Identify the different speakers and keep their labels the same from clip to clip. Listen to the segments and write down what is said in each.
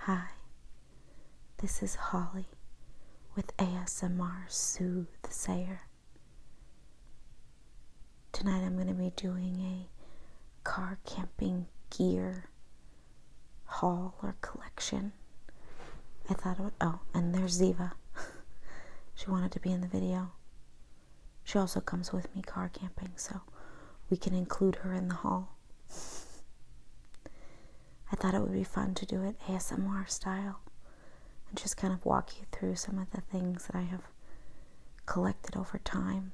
Speaker 1: Hi, this is Holly with ASMR Soothsayer. Tonight I'm going to be doing a car camping gear haul or collection. I thought it would, and there's Ziva. She wanted to be in the video. She also comes with me car camping, so we can include her in the haul. I thought it would be fun to do it ASMR style and just kind of walk you through some of the things that I have collected over time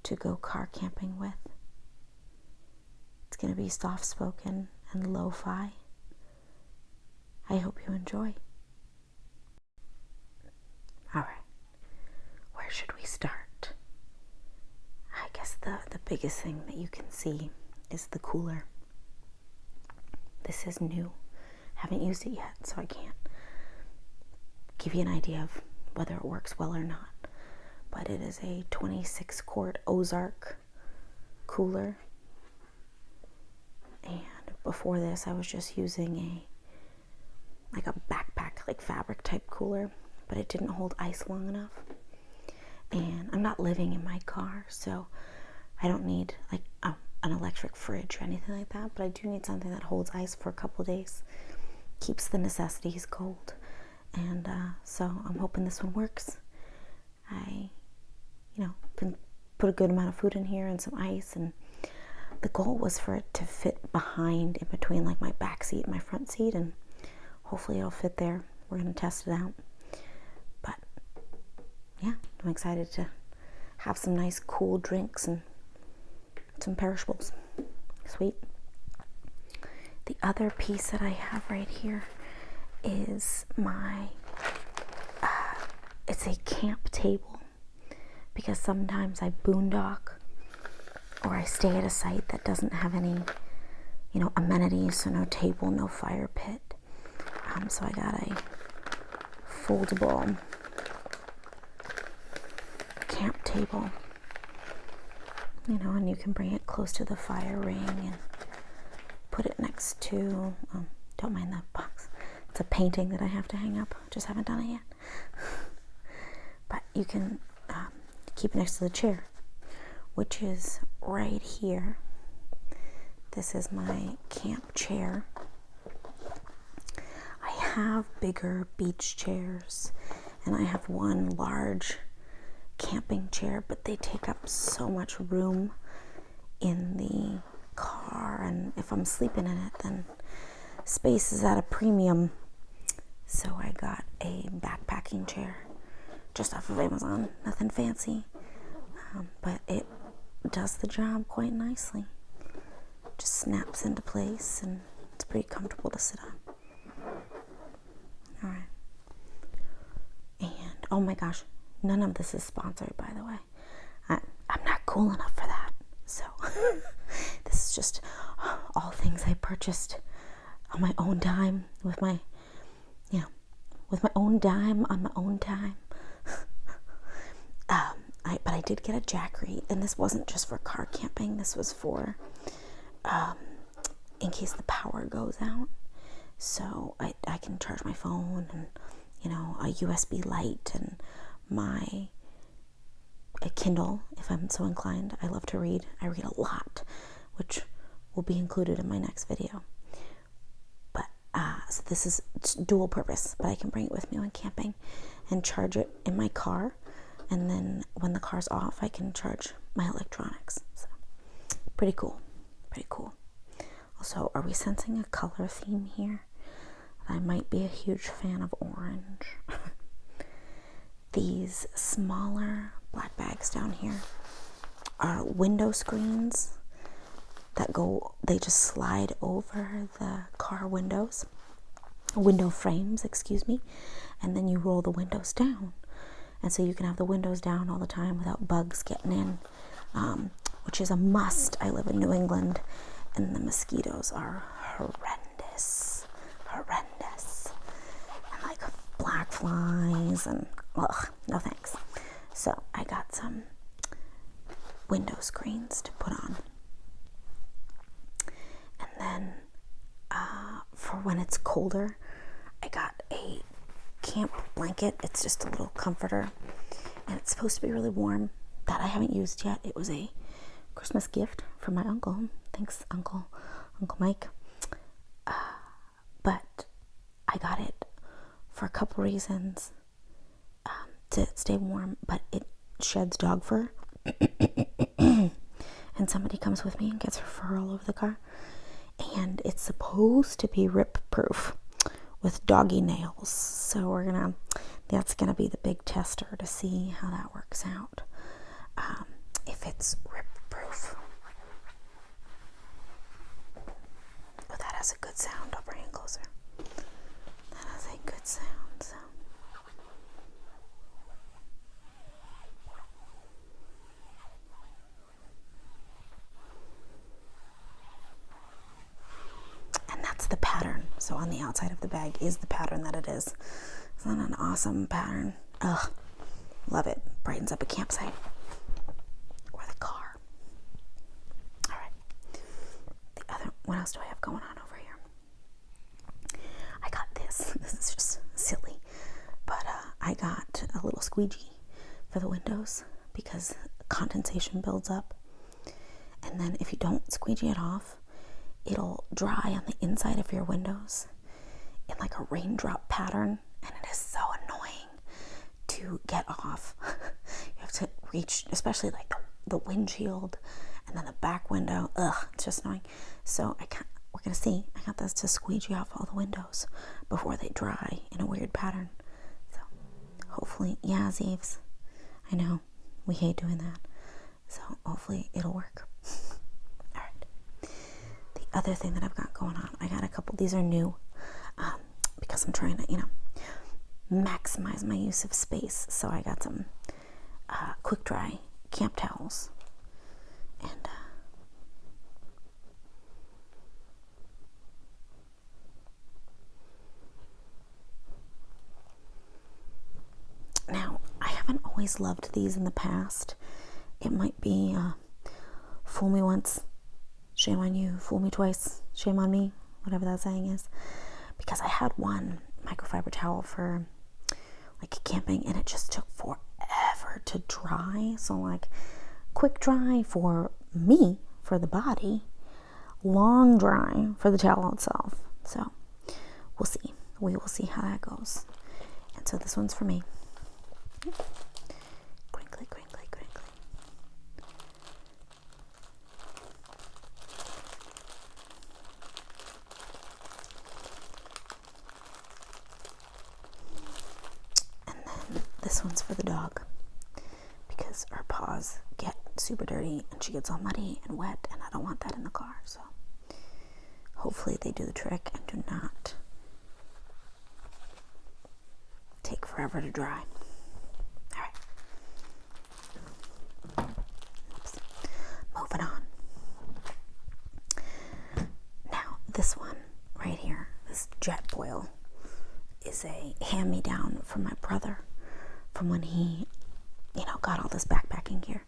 Speaker 1: to go car camping with. It's going to be soft-spoken and lo-fi. I hope you enjoy. Alright, where should we start? I guess the biggest thing that you can see is the cooler. This is new. Haven't used it yet, so I can't give you an idea of whether it works well or not. But it is a 26 quart Ozark cooler. And before this, I was just using a backpack, like fabric type cooler, but it didn't hold ice long enough. And I'm not living in my car, so I don't need an electric fridge or anything like that, but I do need something that holds ice for a couple of days, keeps the necessities cold, and so I'm hoping this one works. I, can put a good amount of food in here and some ice, and the goal was for it to fit behind, in between like my back seat and my front seat, and hopefully it'll fit there. We're going to test it out, but yeah, I'm excited to have some nice cool drinks and some perishables. Sweet. The other piece that I have right here is my it's a camp table, because sometimes I boondock or I stay at a site that doesn't have any amenities, so no table, no fire pit. So I got a foldable camp table, and you can bring it close to the fire ring and put it next to, don't mind that box. It's a painting that I have to hang up. Just haven't done it yet. But you can keep it next to the chair, which is right here. This is my camp chair. I have bigger beach chairs, and I have one large camping chair, but they take up so much room in the car, and if I'm sleeping in it, then space is at a premium. So I got a backpacking chair just off of Amazon. Nothing fancy, but it does the job quite nicely. Just snaps into place, and it's pretty comfortable to sit on. All right. And oh my gosh, none of this is sponsored, by the way. I'm not cool enough for that. So this is just all things I purchased on my own dime, with my own dime on my own time. But I did get a Jackery, and this wasn't just for car camping. This was for in case the power goes out, so I can charge my phone, and a USB light, and a Kindle if I'm so inclined. I love to read. I read a lot, which will be included in my next video. But so this is dual purpose, but I can bring it with me when camping and charge it in my car, and then when the car's off, I can charge my electronics. So pretty cool. Also, are we sensing a color theme here? I might be a huge fan of orange. These smaller black bags down here are window screens that they just slide over the car window frames, and then you roll the windows down. And so you can have the windows down all the time without bugs getting in, which is a must. I live in New England, and the mosquitoes are horrendous. And like black flies, and no thanks. So I got some window screens to put on. And then for when it's colder, I got a camp blanket. It's just a little comforter, and it's supposed to be really warm. That I haven't used yet. It was a Christmas gift from my uncle. Thanks, Uncle Mike. But I got it for a couple reasons, to stay warm, but it sheds dog fur. And somebody comes with me and gets her fur all over the car. And it's supposed to be rip proof with doggy nails. So that's gonna be the big tester to see how that works out. If it's rip proof. Oh, that has a good sound. I'll bring it closer. That has a good sound. So. And that's the pattern. So on the outside of the bag is the pattern that it is. Isn't that an awesome pattern? Ugh, love it. Brightens up a campsite or the car. All right. What else do I have going on over here? I got this. This is just silly, but I got a little squeegee for the windows because condensation builds up, and then if you don't squeegee it off, it'll dry on the inside of your windows in like a raindrop pattern, and it is so annoying to get off. You have to reach, especially like the windshield and then the back window. Ugh, it's just annoying. So we're gonna see. I got this to squeegee off all the windows before they dry in a weird pattern. So hopefully, yeah, Zeeves, I know we hate doing that. So hopefully it'll work. All right. The other thing that I've got going on, I got a couple. These are new because I'm trying to, maximize my use of space. So I got some quick dry camp towels, and now I haven't always loved these in the past. It might be fool me once, shame on you, fool me twice, shame on me, whatever that saying is, because I had one microfiber towel for like camping and it just took forever to dry. So like quick dry for me, for the body, long dry for the towel itself. So we'll see. We will see how that goes. And so this one's for me. Crinkly, crinkly, crinkly. And then this one's for the dog because her paws get super dirty and she gets all muddy and wet, and I don't want that in the car. So hopefully they do the trick and do not take forever to dry. All right. Oops. Moving on. Now this one right here, this jet boil, is a hand-me-down from my brother from when he, got all this backpacking gear.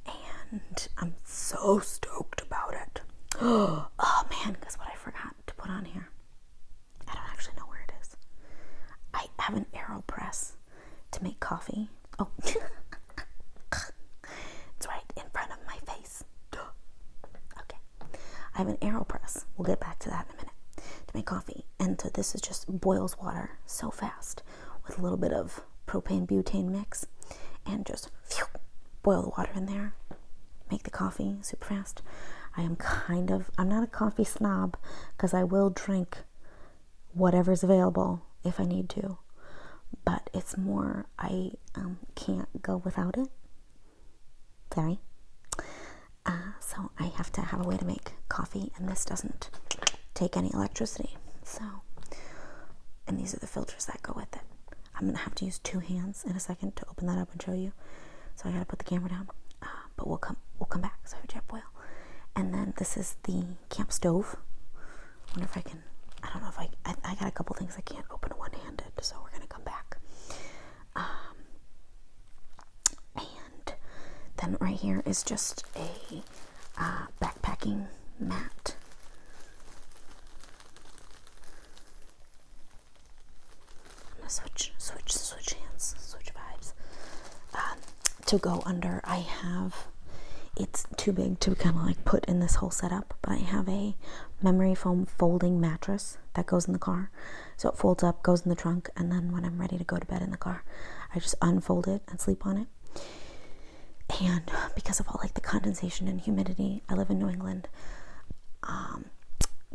Speaker 1: And I'm so stoked about it. Oh man, guess what I forgot to put on here? I don't actually know where it is. I have an AeroPress to make coffee. Oh, it's right in front of my face. Okay. I have an AeroPress. We'll get back to that in a minute. To make coffee. And so this is just boils water so fast with a little bit of propane butane mix and just boil the water in there. Make the coffee super fast. I'm not a coffee snob because I will drink whatever's available if I need to. But it's more, I can't go without it. Sorry. So I have to have a way to make coffee, and this doesn't take any electricity. So, and these are the filters that go with it. I'm going to have to use two hands in a second to open that up and show you. So I got to put the camera down. But we'll come back. So I have a jet boil. And then this is the camp stove. I wonder if I can, I don't know if I got a couple things I can't open one-handed, so we're going to come back. And then right here is just a backpacking mat. gonna switch hands, switch vibes. To go under, I have, it's too big to kind of like put in this whole setup, but I have a memory foam folding mattress that goes in the car. So it folds up, goes in the trunk, and then when I'm ready to go to bed in the car, I just unfold it and sleep on it. And because of all like the condensation and humidity, I live in New England.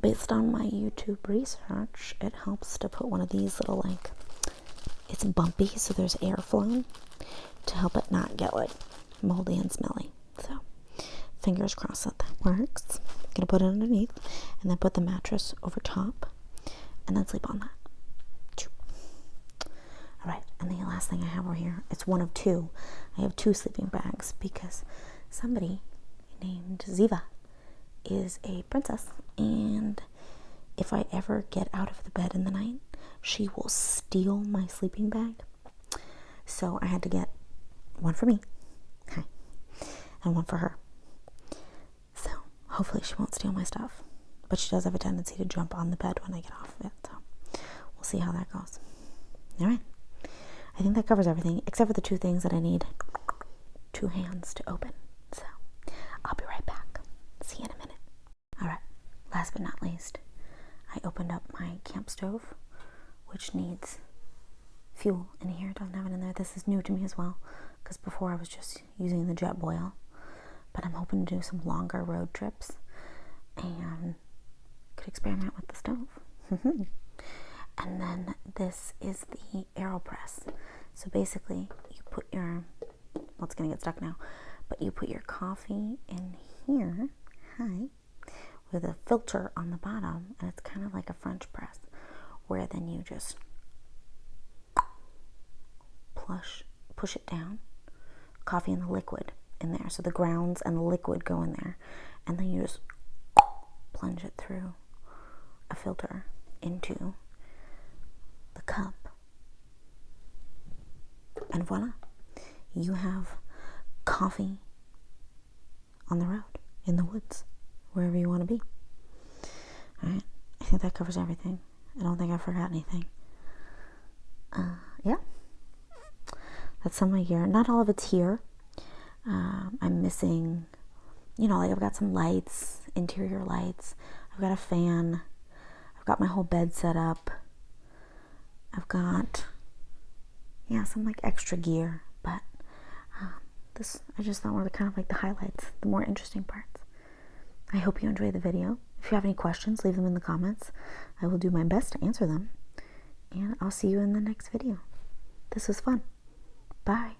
Speaker 1: Based on my YouTube research, it helps to put one of these little like, it's bumpy, so there's airflow to help it not get like moldy and smelly. So fingers crossed that works. I'm gonna put it underneath and then put the mattress over top and then sleep on that. All right, and the last thing I have over here, it's one of two. I have two sleeping bags because somebody named Ziva is a princess, and if I ever get out of the bed in the night, she will steal my sleeping bag. So I had to get one for me, and one for her. So hopefully she won't steal my stuff, but she does have a tendency to jump on the bed when I get off of it, so we'll see how that goes. All right, I think that covers everything except for the two things that I need two hands to open. So I'll be right back. See you in a minute. All right, last but not least, I opened up my camp stove, which needs fuel in here. It doesn't have it in there. This is new to me as well, because before I was just using the jet boil, but I'm hoping to do some longer road trips and could experiment with the stove. And then this is the AeroPress. So basically you put your, well, it's gonna get stuck now, but you put your coffee in here, with a filter on the bottom, and it's kind of like a French press, where then you just push it down, coffee and the liquid in there, so the grounds and the liquid go in there, and then you just plunge it through a filter into the cup, and voila, you have coffee on the road, in the woods, wherever you want to be. All right, I think that covers everything. I don't think I forgot anything. Yeah, that's some of my gear. Not all of it's here. I'm missing, like I've got some lights, interior lights. I've got a fan. I've got my whole bed set up. I've got, some like extra gear, but this, I just thought were kind of like the highlights, the more interesting parts. I hope you enjoyed the video. If you have any questions, leave them in the comments. I will do my best to answer them, and I'll see you in the next video. This was fun. Bye.